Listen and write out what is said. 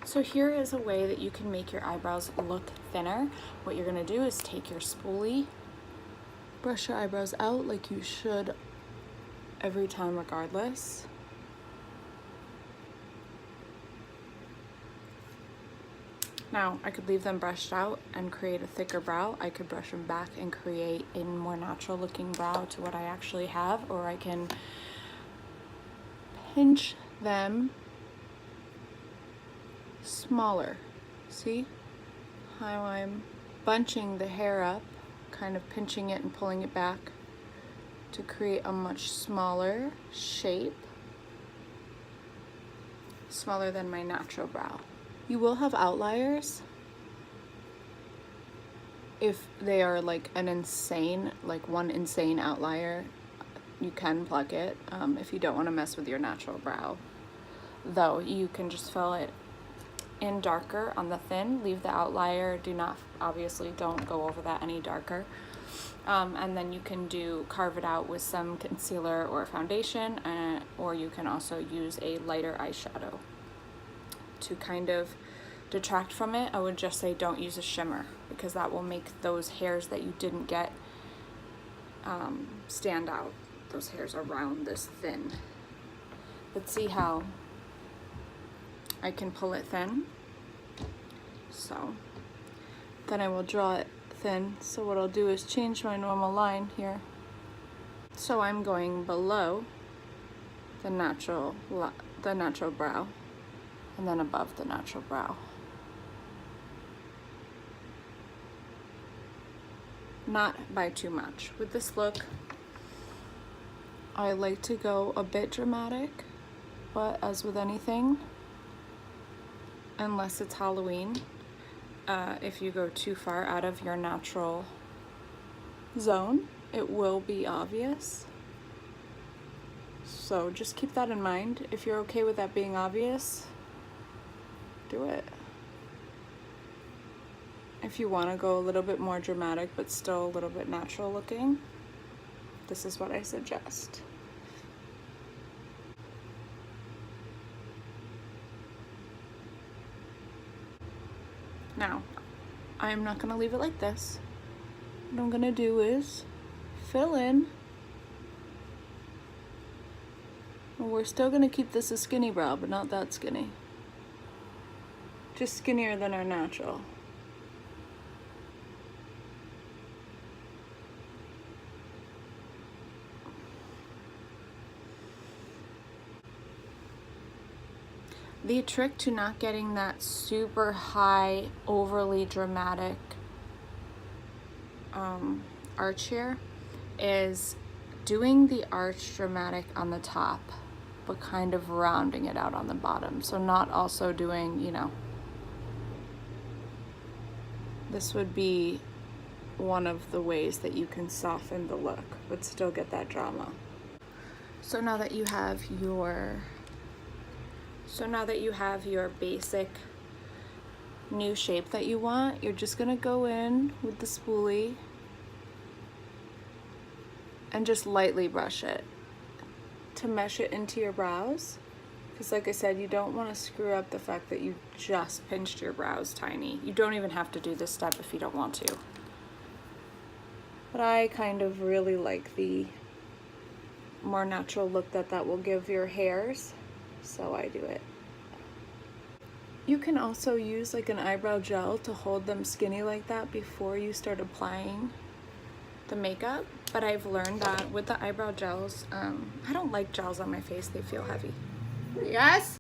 So here is a way that you can make your eyebrows look thinner. What you're gonna do is take your spoolie, brush your eyebrows out like you should every time regardless. Now, I could leave them brushed out and create a thicker brow. I could brush them back and create a more natural looking brow to what I actually have, or I can pinch them smaller. See how I'm bunching the hair up, kind of pinching it and pulling it back to create a much smaller shape, smaller than my natural brow. You will have outliers if they are like an insane, like one insane outlier. You can pluck it if you don't want to mess with your natural brow. Though you can just fill it in darker on the thin, leave the outlier, obviously don't go over that any darker. And then you can carve it out with some concealer or foundation, or you can also use a lighter eyeshadow to kind of detract from it. I would just say don't use a shimmer, because that will make those hairs that you didn't get stand out. Those hairs around this thin. But see how I can pull it thin? So then I will draw it thin. So what I'll do is change my normal line here. So I'm going below the natural brow and then above the natural brow. Not by too much. With this look, I like to go a bit dramatic, but as with anything, unless it's Halloween, if you go too far out of your natural zone, it will be obvious. So just keep that in mind. If you're okay with that being obvious, do it. If you want to go a little bit more dramatic but still a little bit natural looking, this is what I suggest. Now, I'm not going to leave it like this. What I'm going to do is fill in. We're still going to keep this a skinny brow, but not that skinny. Just skinnier than our natural. The trick to not getting that super high, overly dramatic arch here is doing the arch dramatic on the top, but kind of rounding it out on the bottom. So not also doing, this would be one of the ways that you can soften the look, but still get that drama. So now that you have your basic new shape that you want, you're just gonna go in with the spoolie and just lightly brush it to mesh it into your brows. Because like I said, you don't want to screw up the fact that you just pinched your brows tiny. You don't even have to do this step if you don't want to. But I kind of really like the more natural look that will give your hairs, so I do it. You can also use like an eyebrow gel to hold them skinny like that before you start applying the makeup, but I've learned that with the eyebrow gels, I don't like gels on my face, they feel heavy. Yes?